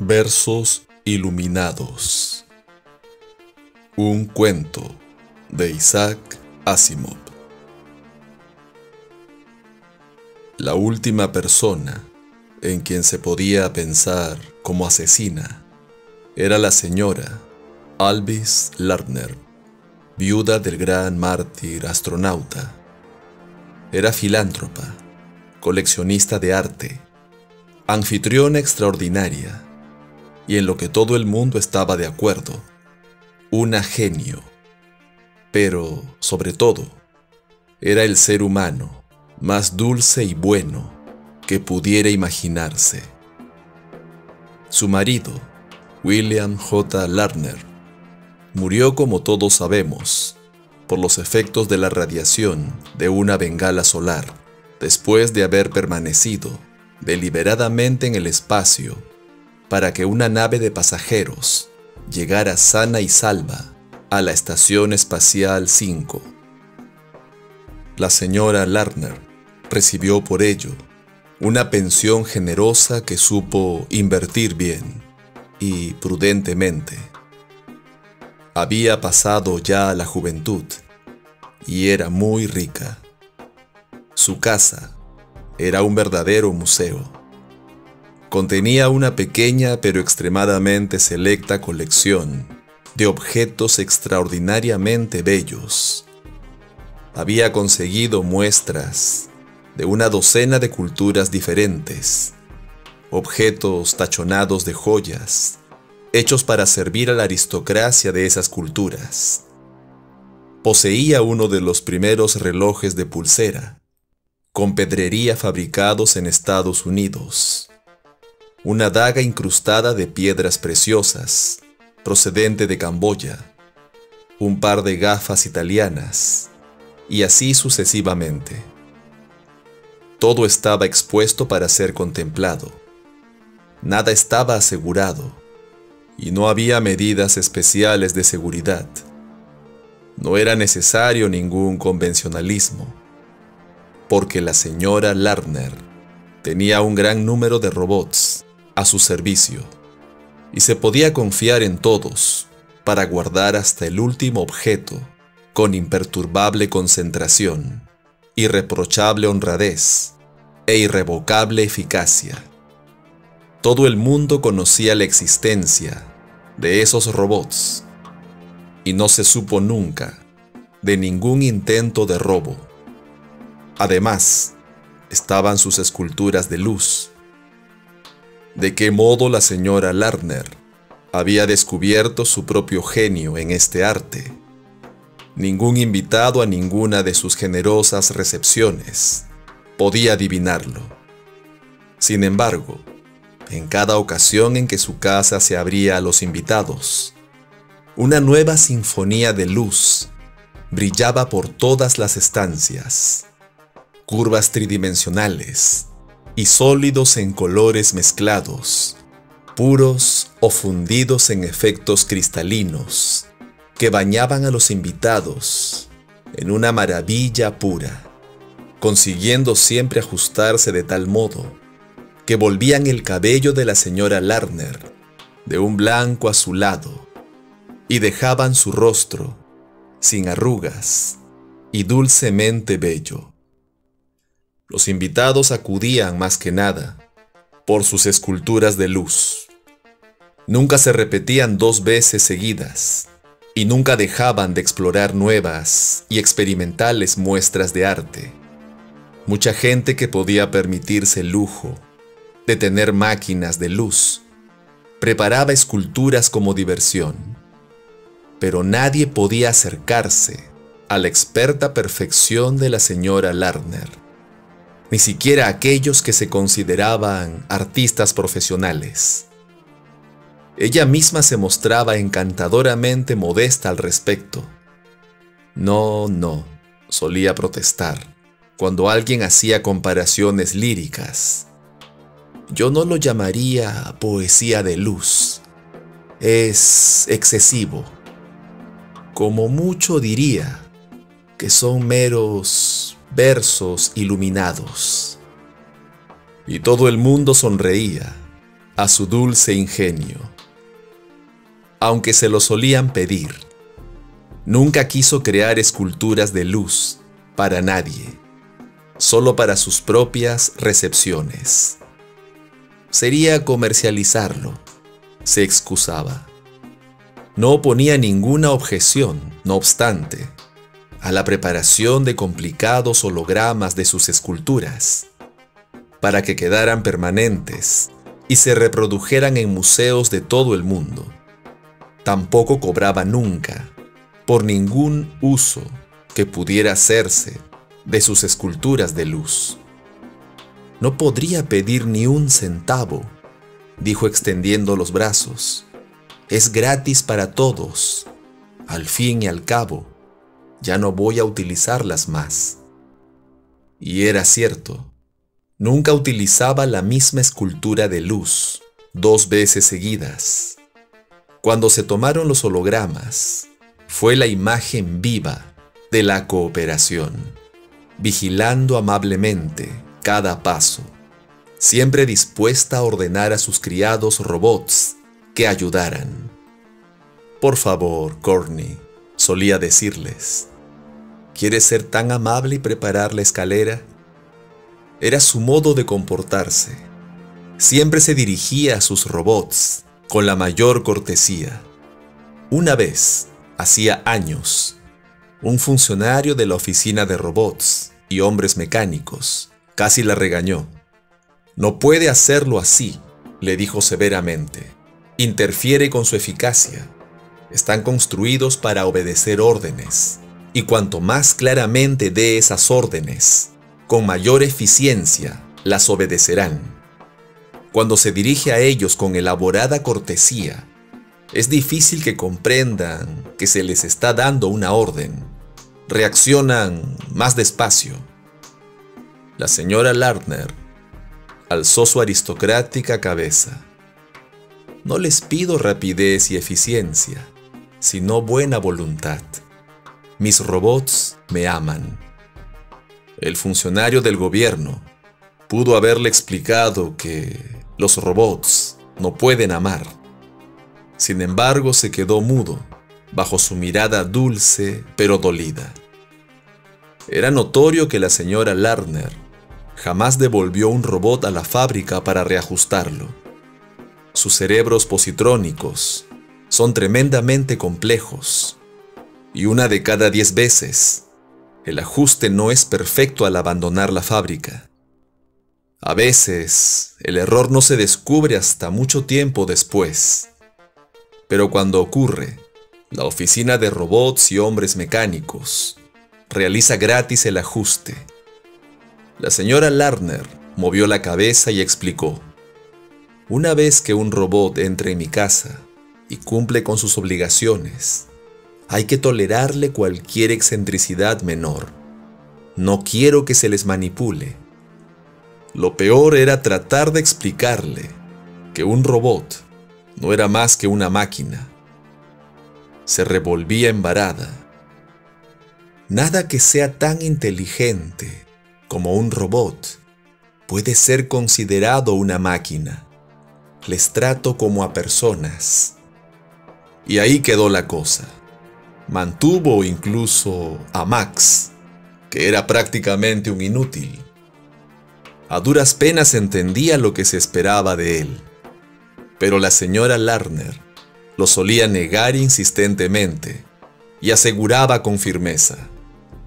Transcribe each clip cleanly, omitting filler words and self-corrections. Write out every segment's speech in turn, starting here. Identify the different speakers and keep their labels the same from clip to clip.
Speaker 1: Versos iluminados. Un cuento de Isaac Asimov. La última persona en quien se podía pensar como asesina era la señora Alvis Lardner, viuda del gran mártir astronauta. Era filántropa, coleccionista de arte, anfitriona extraordinaria, y en lo que todo el mundo estaba de acuerdo, una genio. Pero, sobre todo, era el ser humano más dulce y bueno que pudiera imaginarse. Su marido, William J. Lardner, murió, como todos sabemos, por los efectos de la radiación de una bengala solar, después de haber permanecido deliberadamente en el espacio para que una nave de pasajeros llegara sana y salva a la Estación Espacial 5. La señora Lardner recibió por ello una pensión generosa que supo invertir bien y prudentemente. Había pasado ya la juventud y era muy rica. Su casa era un verdadero museo. Contenía una pequeña pero extremadamente selecta colección de objetos extraordinariamente bellos. Había conseguido muestras de una docena de culturas diferentes, objetos tachonados de joyas, hechos para servir a la aristocracia de esas culturas. Poseía uno de los primeros relojes de pulsera, con pedrería fabricados en Estados Unidos, una daga incrustada de piedras preciosas, procedente de Camboya, un par de gafas italianas, y así sucesivamente. Todo estaba expuesto para ser contemplado. Nada estaba asegurado, y no había medidas especiales de seguridad. No era necesario ningún convencionalismo, porque la señora Lardner tenía un gran número de robots a su servicio, y se podía confiar en todos para guardar hasta el último objeto con imperturbable concentración, irreprochable honradez e irrevocable eficacia. Todo el mundo conocía la existencia de esos robots, y no se supo nunca de ningún intento de robo. Además, estaban sus esculturas de luz. ¿De qué modo la señora Lardner había descubierto su propio genio en este arte? Ningún invitado a ninguna de sus generosas recepciones podía adivinarlo. Sin embargo, en cada ocasión en que su casa se abría a los invitados, una nueva sinfonía de luz brillaba por todas las estancias. Curvas tridimensionales y sólidos en colores mezclados, puros o fundidos en efectos cristalinos, que bañaban a los invitados en una maravilla pura, consiguiendo siempre ajustarse de tal modo que volvían el cabello de la señora Lardner de un blanco azulado y dejaban su rostro sin arrugas y dulcemente bello. Los invitados acudían más que nada por sus esculturas de luz. Nunca se repetían dos veces seguidas y nunca dejaban de explorar nuevas y experimentales muestras de arte. Mucha gente que podía permitirse el lujo de tener máquinas de luz preparaba esculturas como diversión, pero nadie podía acercarse a la experta perfección de la señora Lardner. Ni siquiera aquellos que se consideraban artistas profesionales. Ella misma se mostraba encantadoramente modesta al respecto. No, solía protestar cuando alguien hacía comparaciones líricas. Yo no lo llamaría poesía de luz. Es excesivo. Como mucho diría que son meros versos iluminados. Y todo el mundo sonreía a su dulce ingenio. Aunque se lo solían pedir, nunca quiso crear esculturas de luz para nadie, solo para sus propias recepciones. Sería comercializarlo, se excusaba. No ponía ninguna objeción, no obstante, a la preparación de complicados hologramas de sus esculturas, para que quedaran permanentes y se reprodujeran en museos de todo el mundo. Tampoco cobraba nunca por ningún uso que pudiera hacerse de sus esculturas de luz. No podría pedir ni un centavo, dijo extendiendo los brazos. Es gratis para todos. Al fin y al cabo, ya no voy a utilizarlas más. Y era cierto. Nunca utilizaba la misma escultura de luz 2 veces seguidas. Cuando se tomaron los hologramas, fue la imagen viva de la cooperación, vigilando amablemente cada paso, siempre dispuesta a ordenar a sus criados robots que ayudaran. Por favor, Courtney, solía decirles, ¿quieres ser tan amable y preparar la escalera? Era su modo de comportarse. Siempre se dirigía a sus robots con la mayor cortesía. Una vez, hacía años, un funcionario de la oficina de robots y hombres mecánicos casi la regañó. No puede hacerlo así, le dijo severamente. Interfiere con su eficacia. Están construidos para obedecer órdenes, y cuanto más claramente dé esas órdenes, con mayor eficiencia las obedecerán. Cuando se dirige a ellos con elaborada cortesía, es difícil que comprendan que se les está dando una orden. Reaccionan más despacio. La señora Lardner alzó su aristocrática cabeza. No les pido rapidez y eficiencia, sino buena voluntad. Mis robots me aman. El funcionario del gobierno pudo haberle explicado que los robots no pueden amar. Sin embargo, se quedó mudo, bajo su mirada dulce pero dolida. Era notorio que la señora Lardner jamás devolvió un robot a la fábrica para reajustarlo. Sus cerebros positrónicos son tremendamente complejos, y 1 de cada 10 veces, el ajuste no es perfecto al abandonar la fábrica. A veces, el error no se descubre hasta mucho tiempo después. Pero cuando ocurre, la oficina de robots y hombres mecánicos realiza gratis el ajuste. La señora Lardner movió la cabeza y explicó: una vez que un robot entre en mi casa y cumple con sus obligaciones, hay que tolerarle cualquier excentricidad menor. No quiero que se les manipule. Lo peor era tratar de explicarle que un robot no era más que una máquina. Se revolvía embarada. Nada que sea tan inteligente como un robot puede ser considerado una máquina. Les trato como a personas. Y ahí quedó la cosa. Mantuvo incluso a Max, que era prácticamente un inútil. A duras penas entendía lo que se esperaba de él. Pero la señora Lardner lo solía negar insistentemente y aseguraba con firmeza: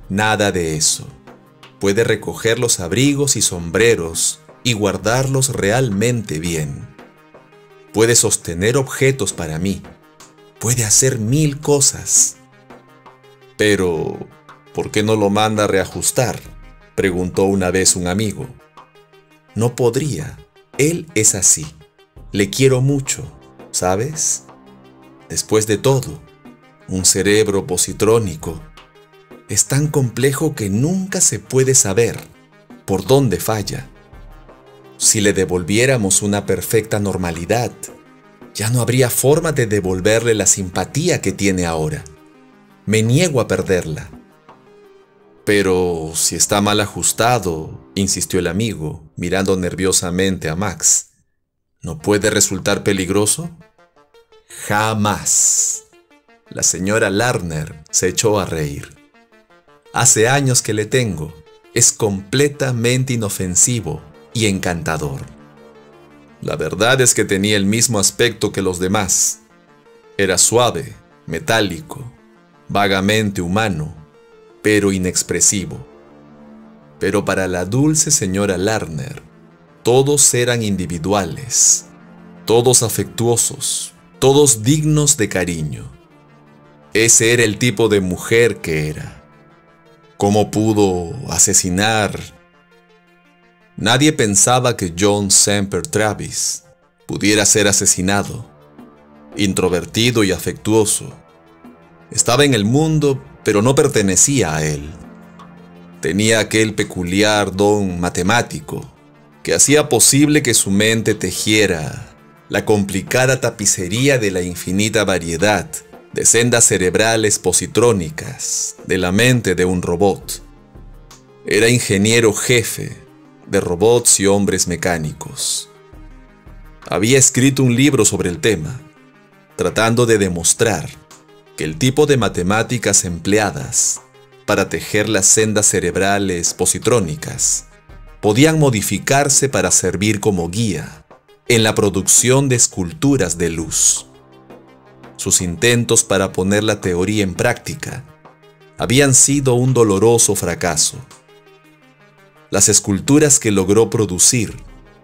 Speaker 1: nada de eso. Puede recoger los abrigos y sombreros y guardarlos realmente bien. Puede sostener objetos para mí. Puede hacer 1000 cosas. Pero, ¿por qué no lo manda a reajustar?, preguntó una vez un amigo. No podría. Él es así. Le quiero mucho, ¿sabes? Después de todo, un cerebro positrónico es tan complejo que nunca se puede saber por dónde falla. Si le devolviéramos una perfecta normalidad, ya no habría forma de devolverle la simpatía que tiene ahora. Me niego a perderla. Pero si está mal ajustado, insistió el amigo, mirando nerviosamente a Max. ¿No puede resultar peligroso? Jamás. La señora Lardner se echó a reír. Hace años que le tengo. Es completamente inofensivo y encantador. La verdad es que tenía el mismo aspecto que los demás. Era suave, metálico, vagamente humano, pero inexpresivo. Pero para la dulce señora Lardner, todos eran individuales, todos afectuosos, todos dignos de cariño. Ese era el tipo de mujer que era. ¿Cómo pudo asesinar? Nadie pensaba que John Semper Travis pudiera ser asesinado. Introvertido y afectuoso. Estaba en el mundo, pero no pertenecía a él. Tenía aquel peculiar don matemático que hacía posible que su mente tejiera la complicada tapicería de la infinita variedad de sendas cerebrales positrónicas de la mente de un robot. Era ingeniero jefe de robots y hombres mecánicos. Había escrito un libro sobre el tema, tratando de demostrar que el tipo de matemáticas empleadas para tejer las sendas cerebrales positrónicas podían modificarse para servir como guía en la producción de esculturas de luz. Sus intentos para poner la teoría en práctica habían sido un doloroso fracaso. Las esculturas que logró producir,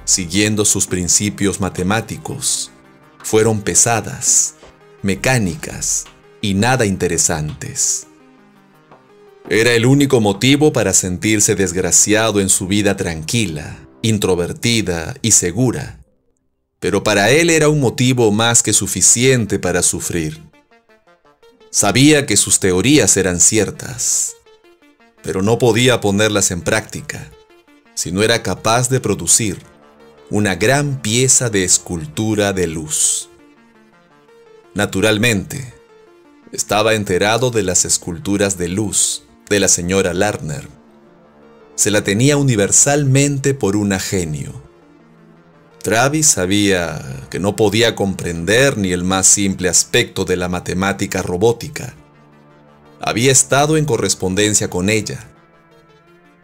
Speaker 1: siguiendo sus principios matemáticos, fueron pesadas, mecánicas y nada interesantes. Era el único motivo para sentirse desgraciado en su vida tranquila, introvertida y segura. Pero para él era un motivo más que suficiente para sufrir. Sabía que sus teorías eran ciertas, pero no podía ponerlas en práctica si no era capaz de producir una gran pieza de escultura de luz. Naturalmente, estaba enterado de las esculturas de luz de la señora Lardner. Se la tenía universalmente por una genio. Travis sabía que no podía comprender ni el más simple aspecto de la matemática robótica. Había estado en correspondencia con ella,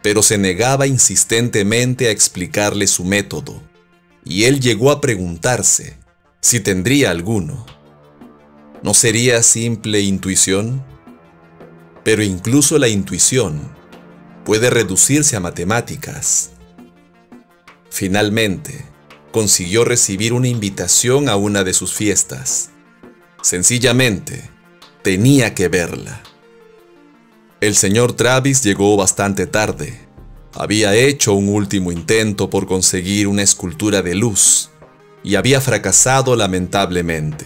Speaker 1: pero se negaba insistentemente a explicarle su método, y él llegó a preguntarse si tendría alguno. ¿No sería simple intuición? Pero incluso la intuición puede reducirse a matemáticas. Finalmente, consiguió recibir una invitación a una de sus fiestas. Sencillamente, tenía que verla. El señor Travis llegó bastante tarde. Había hecho un último intento por conseguir una escultura de luz y había fracasado lamentablemente.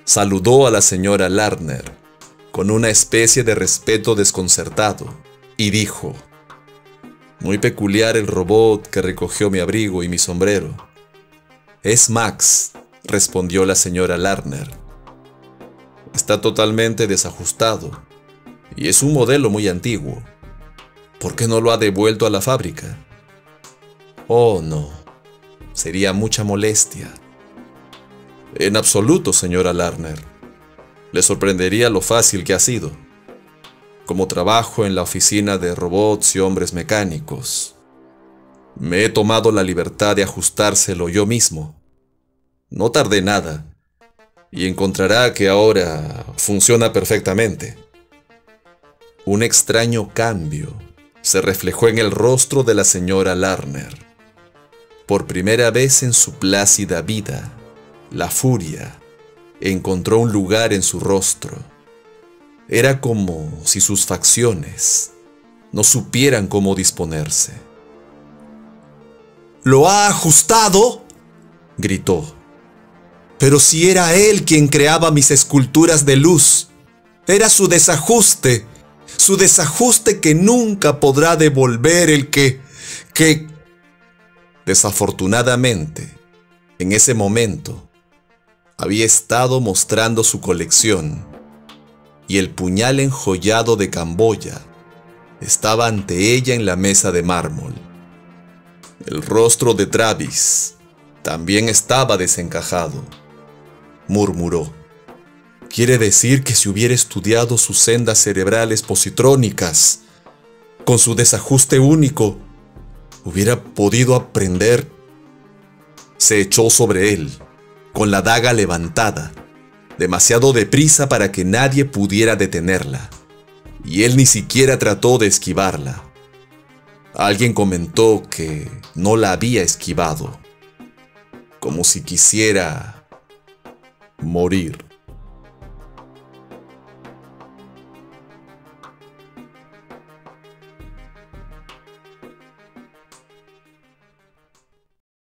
Speaker 1: Saludó a la señora Lardner con una especie de respeto desconcertado y dijo: «Muy peculiar el robot que recogió mi abrigo y mi sombrero». «Es Max», respondió la señora Lardner. «Está totalmente desajustado y es un modelo muy antiguo. ¿Por qué no lo ha devuelto a la fábrica?» «Oh, no. Sería mucha molestia». «En absoluto, señora Lardner. Le sorprendería lo fácil que ha sido. Como trabajo en la oficina de robots y hombres mecánicos, me he tomado la libertad de ajustárselo yo mismo. No tardé nada y encontrará que ahora funciona perfectamente». Un extraño cambio se reflejó en el rostro de la señora Lardner. Por primera vez en su plácida vida, la furia encontró un lugar en su rostro. Era como si sus facciones no supieran cómo disponerse. «¿Lo ha ajustado?», gritó. «Pero si era él quien creaba mis esculturas de luz. Era su desajuste que nunca podrá devolver el que... Desafortunadamente, en ese momento, había estado mostrando su colección y el puñal enjollado de Camboya estaba ante ella en la mesa de mármol. El rostro de Travis también estaba desencajado. Murmuró. Quiere decir que si hubiera estudiado sus sendas cerebrales positrónicas, con su desajuste único, hubiera podido aprender. Se echó sobre él, con la daga levantada, demasiado deprisa para que nadie pudiera detenerla, y él ni siquiera trató de esquivarla. Alguien comentó que no la había esquivado, como si quisiera morir.